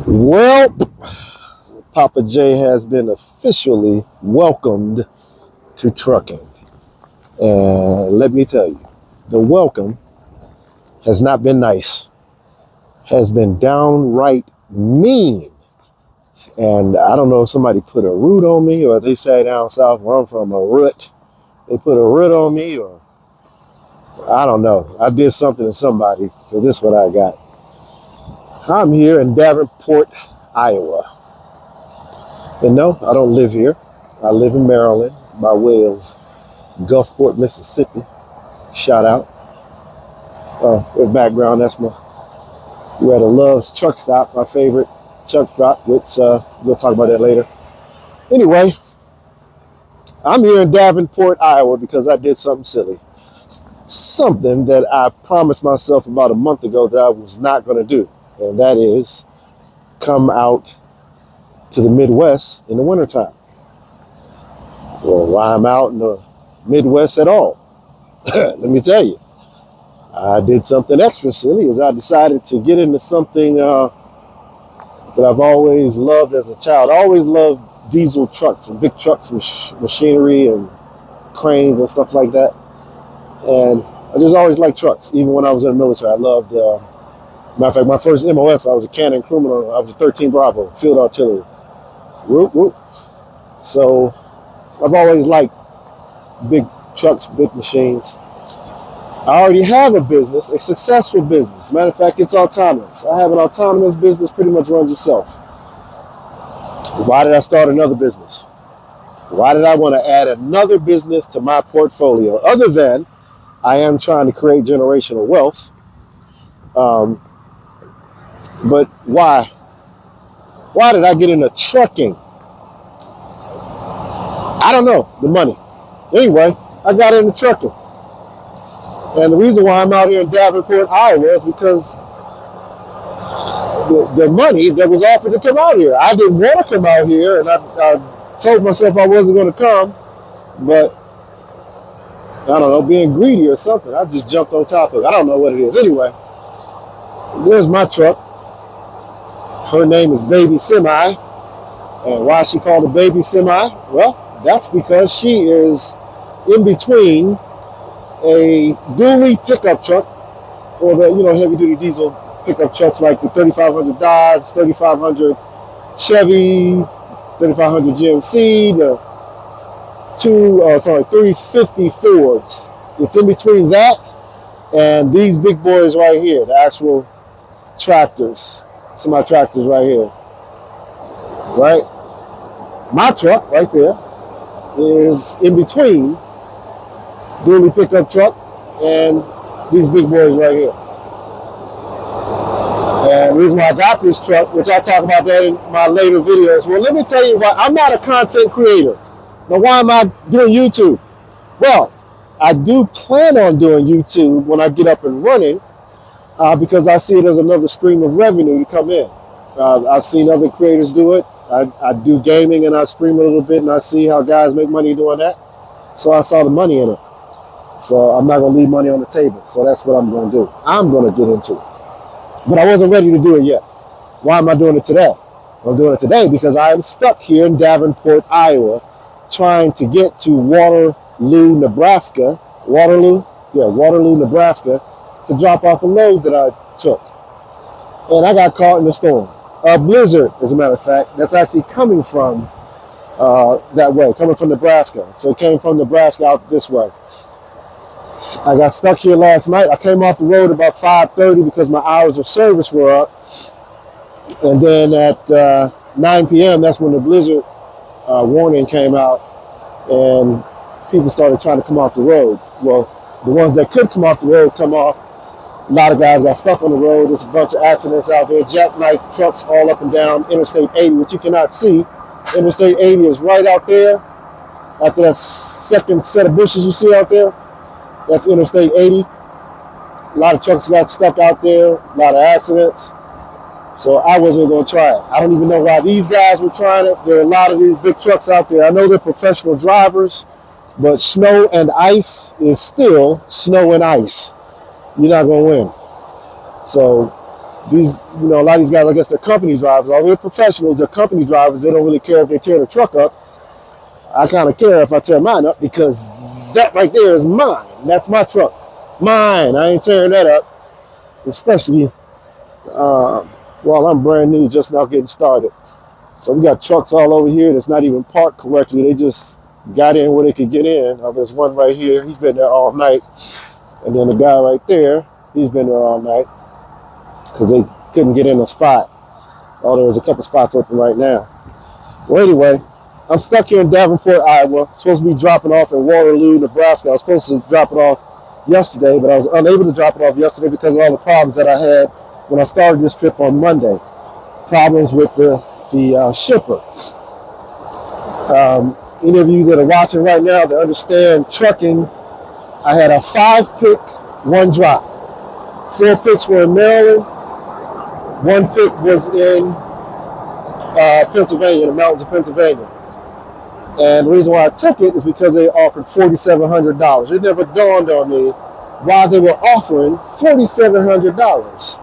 Well, Papa J has been officially welcomed to trucking. And let me tell you, the welcome has not been nice, has been downright mean. And I don't know if somebody put a root on me, or as they say down south where I'm from, a root. They put a root on me, or I don't know. I did something to somebody because this is what I got. I'm here in Davenport, Iowa. And no, I don't live here. I live in Maryland by way of Gulfport, Mississippi. Shout out. With background, that's we're at a Love's truck stop, my favorite truck stop, which we'll talk about that later. Anyway, I'm here in Davenport, Iowa because I did something silly. Something that I promised myself about a month ago that I was not going to do. And that is come out to the Midwest in the wintertime. Well, why I'm out in the Midwest at all? Let me tell you. I did something extra silly as I decided to get into something that I've always loved as a child. I always loved diesel trucks and big trucks and machinery and cranes and stuff like that. And I just always liked trucks. Even when I was in the military, I loved, matter of fact, my first MOS, I was a cannon crewman. I was a 13 Bravo, field artillery. Whoop, whoop. So I've always liked big trucks, big machines. I already have a business, a successful business. Matter of fact, it's autonomous. I have an autonomous business, pretty much runs itself. Why did I start another business? Why did I want to add another business to my portfolio? Other than I am trying to create generational wealth. But why? Why did I get into trucking? I don't know, the money. Anyway, I got into trucking. And the reason why I'm out here in Davenport, Iowa is because the money that was offered to come out here. I didn't want to come out here, and I told myself I wasn't going to come, but I don't know, being greedy or something, I just jumped on top of it. I don't know what it is. Anyway, there's my truck. Her name is Baby Semi. And why is she called a Baby Semi? Well, that's because she is in between a dually pickup truck, or the heavy duty diesel pickup trucks like the 3500 Dodge, 3500 Chevy, 3500 GMC, the 350 Fords. It's in between that and these big boys right here, the actual tractors, semi tractors right here. Right? My truck right there is in between dually pickup truck and these big boys right here. And the reason why I got this truck, which I'll talk about that in my later videos. Well, let me tell you why. I'm not a content creator. Now, why am I doing YouTube? Well, I do plan on doing YouTube when I get up and running because I see it as another stream of revenue to come in. I've seen other creators do it. I do gaming and I stream a little bit and I see how guys make money doing that. So I saw the money in it. So I'm not going to leave money on the table. So that's what I'm going to do. I'm going to get into it. But I wasn't ready to do it yet. Why am I doing it today? I'm doing it today because I am stuck here in Davenport, Iowa, trying to get to Waterloo, Nebraska, Nebraska, to drop off a load that I took. And I got caught in the storm. A blizzard, as a matter of fact, that's actually coming from that way, coming from Nebraska. So it came from Nebraska out this way. I got stuck here last night. I came off the road about 5:30 because my hours of service were up. And then at 9 p.m., that's when the blizzard warning came out and people started trying to come off the road. Well, the ones that could come off the road come off. A lot of guys got stuck on the road. There's a bunch of accidents out there. Jackknife trucks all up and down Interstate 80, which you cannot see. Interstate 80 is right out there. After that second set of bushes you see out there, that's Interstate 80. A lot of trucks got stuck out there. A lot of accidents. So I wasn't going to try it. I don't even know why these guys were trying it. There are a lot of these big trucks out there. I know they're professional drivers, but snow and ice is still snow and ice. You're not going to win. So these, a lot of these guys, I guess they're company drivers. Although they're professionals, they're company drivers. They don't really care if they tear the truck up. I kind of care if I tear mine up because that right there is mine. That's my truck. Mine. I ain't tearing that up. Especially while I'm brand new, just now getting started. So we got trucks all over here that's not even parked correctly. They just got in where they could get in. There's one right here. He's been there all night. And then the guy right there, he's been there all night because they couldn't get in a spot. Oh, there was a couple spots open right now. Well, anyway, I'm stuck here in Davenport, Iowa. I'm supposed to be dropping off in Waterloo, Nebraska. I was supposed to drop it off yesterday, but I was unable to drop it off yesterday because of all the problems that I had when I started this trip on Monday. Problems with the shipper. Any of you that are watching right now that understand trucking, I had a 5-pick, 1 drop. 4 picks were in Maryland. 1 pick was in Pennsylvania, the mountains of Pennsylvania. And the reason why I took it is because they offered $4,700. It never dawned on me why they were offering $4,700.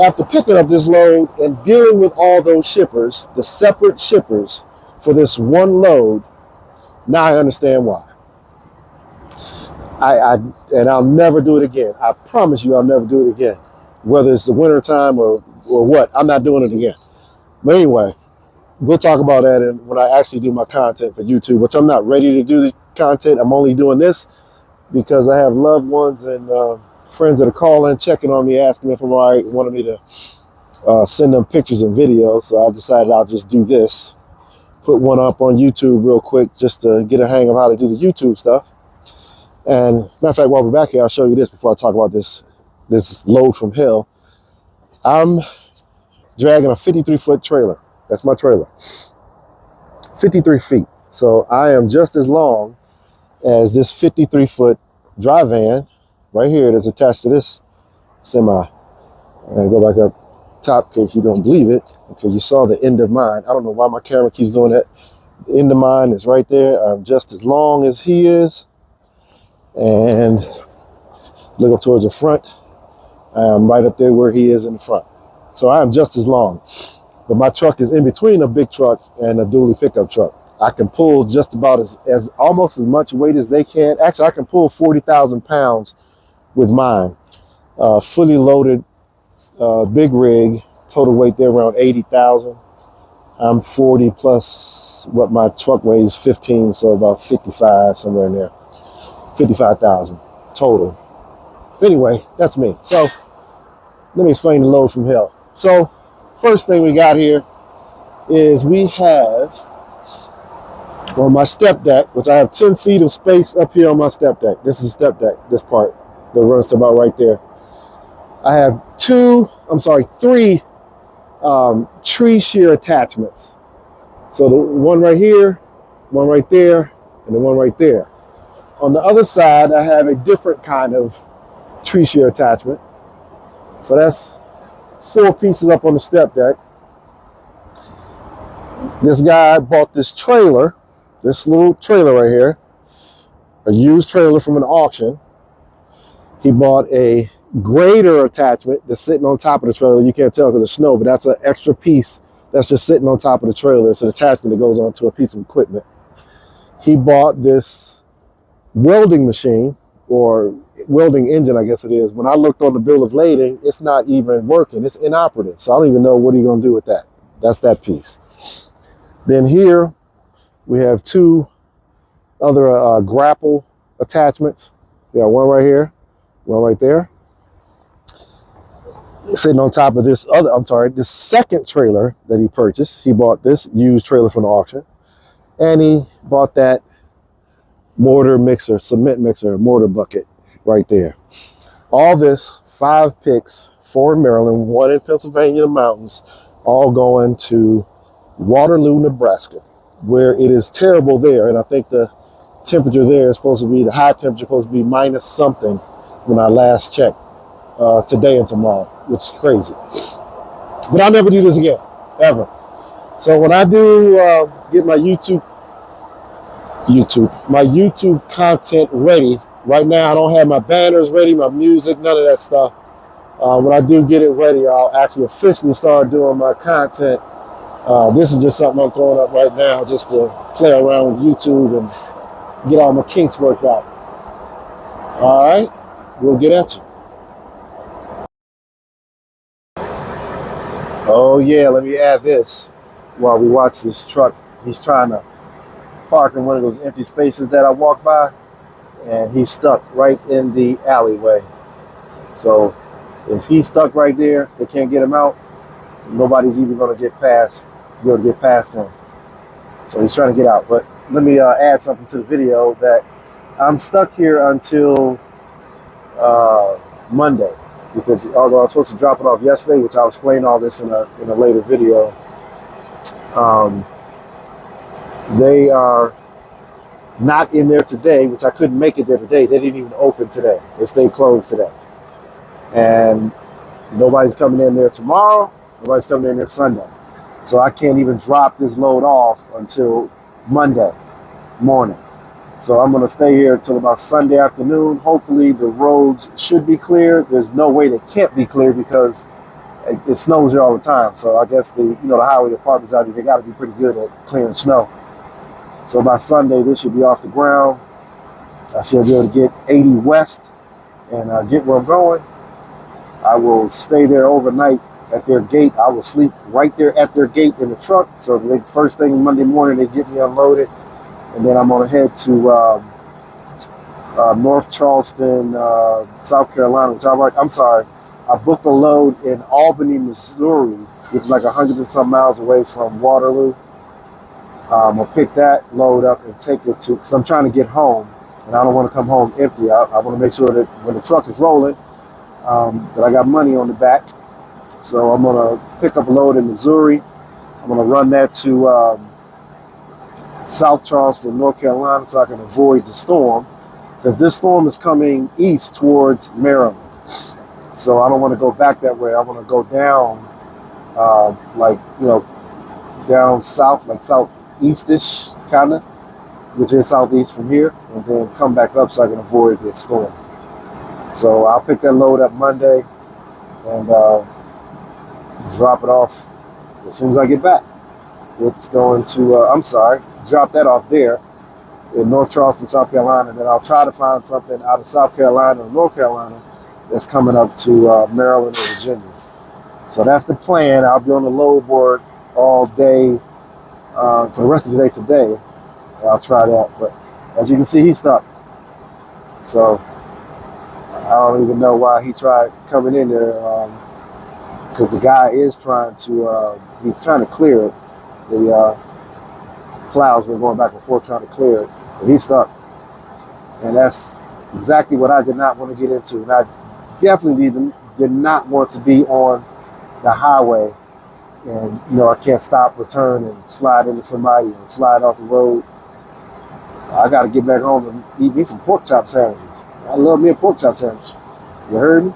After picking up this load and dealing with all those shippers, the separate shippers for this one load, now I understand why. And I'll never do it again. I promise you I'll never do it again. Whether it's the winter time or what, I'm not doing it again. But anyway, we'll talk about that when I actually do my content for YouTube, which I'm not ready to do the content. I'm only doing this because I have loved ones and friends that are calling, checking on me, asking me if I'm all right, wanting me to send them pictures and videos. So I decided I'll just do this, put one up on YouTube real quick just to get a hang of how to do the YouTube stuff. And matter of fact, while we're back here, I'll show you this before I talk about this load from hell. I'm dragging a 53-foot trailer. That's my trailer. 53 feet. So I am just as long as this 53-foot dry van right here that's attached to this semi. And go back up top in case you don't believe it. Okay, you saw the end of mine. I don't know why my camera keeps doing that. The end of mine is right there. I'm just as long as he is. And look up towards the front. I'm right up there where he is in the front. So I am just as long. But my truck is in between a big truck and a dually pickup truck. I can pull just about as almost as much weight as they can. Actually, I can pull 40,000 pounds with mine. Fully loaded, big rig, total weight there around 80,000. I'm 40 plus what my truck weighs, 15, so about 55, somewhere in there. 55,000 total. Anyway, that's me. So let me explain the load from hell. So first thing we got here is we have on my step deck, which I have 10 feet of space up here on my step deck. This is step deck, this part that runs to about right there. I have 3 tree shear attachments. So the one right here, one right there, and the one right there. On the other side, I have a different kind of tree shear attachment. So that's 4 pieces up on the step deck. This guy bought this trailer, this little trailer right here, a used trailer from an auction. He bought a grader attachment that's sitting on top of the trailer. You can't tell because of snow, but that's an extra piece that's just sitting on top of the trailer. It's an attachment that goes onto a piece of equipment. He bought this welding machine, or welding engine, I guess it is. When I looked on the bill of lading, it's not even working. It's inoperative. So I don't even know what are you going to do with that. That's that piece. Then here we have 2 other grapple attachments. We got one right here, one right there. Sitting on top of this second trailer that he purchased. He bought this used trailer from the auction. And he bought that mortar mixer, cement mixer, mortar bucket right there. All this, 5 picks, 4 in Maryland, 1 in Pennsylvania, the mountains, all going to Waterloo, Nebraska, where it is terrible there. And I think the temperature there is supposed to be, the high temperature supposed to be minus something when I last checked today and tomorrow, which is crazy. But I'll never do this again, ever. So when I do get my YouTube content ready, right now I don't have my banners ready, my music, none of that stuff. When I do get it ready, I'll actually officially start doing my content. This is just something I'm throwing up right now just to play around with YouTube and get all my kinks worked out. All right, we'll get at you. Oh yeah, let me add this while we watch this truck. He's trying to park in one of those empty spaces that I walk by, and he's stuck right in the alleyway. So if he's stuck right there, they can't get him out. Nobody's even going to be able to get past him. So he's trying to get out. But let me add something to the video that I'm stuck here until Monday, because although I was supposed to drop it off yesterday, which I'll explain all this in a later video, they are not in there today, which I couldn't make it there today. They didn't even open today. They stayed closed today. And nobody's coming in there tomorrow. Nobody's coming in there Sunday. So I can't even drop this load off until Monday morning. So I'm going to stay here until about Sunday afternoon. Hopefully the roads should be clear. There's no way they can't be clear because it snows here all the time. So I guess the highway departments out here, they got to be pretty good at clearing snow. So by Sunday, this should be off the ground. I should be able to get 80 west and get where I'm going. I will stay there overnight at their gate. I will sleep right there at their gate in the truck. So the first thing Monday morning, they get me unloaded. And then I'm going to head to North Charleston, South Carolina, which I booked a load in Albany, Missouri, which is like 100 and some miles away from Waterloo. I'm going to pick that load up and take it to, because I'm trying to get home, and I don't want to come home empty. I want to make sure that when the truck is rolling, that I got money on the back. So I'm going to pick up a load in Missouri. I'm going to run that to South Charleston, North Carolina, so I can avoid the storm, because this storm is coming east towards Maryland. So I don't want to go back that way. I want to go down, down south, like southeast-ish, kind of, which is southeast from here, and then come back up so I can avoid this storm. So I'll pick that load up Monday and drop it off as soon as I get back. It's going to, drop that off there in North Charleston, South Carolina, and then I'll try to find something out of South Carolina or North Carolina that's coming up to Maryland or Virginia. So that's the plan. I'll be on the load board all day for the rest of the day today. I'll try that, but as you can see, he's stuck. So I don't even know why he tried coming in there, because the guy is trying to clear it. The plows were going back and forth trying to clear it, but he's stuck. And that's exactly what I did not want to get into. And I definitely did not want to be on the highway and, I can't stop, return, and slide into somebody and slide off the road. I got to get back home and eat me some pork chop sandwiches. I love me a pork chop sandwich. You heard me?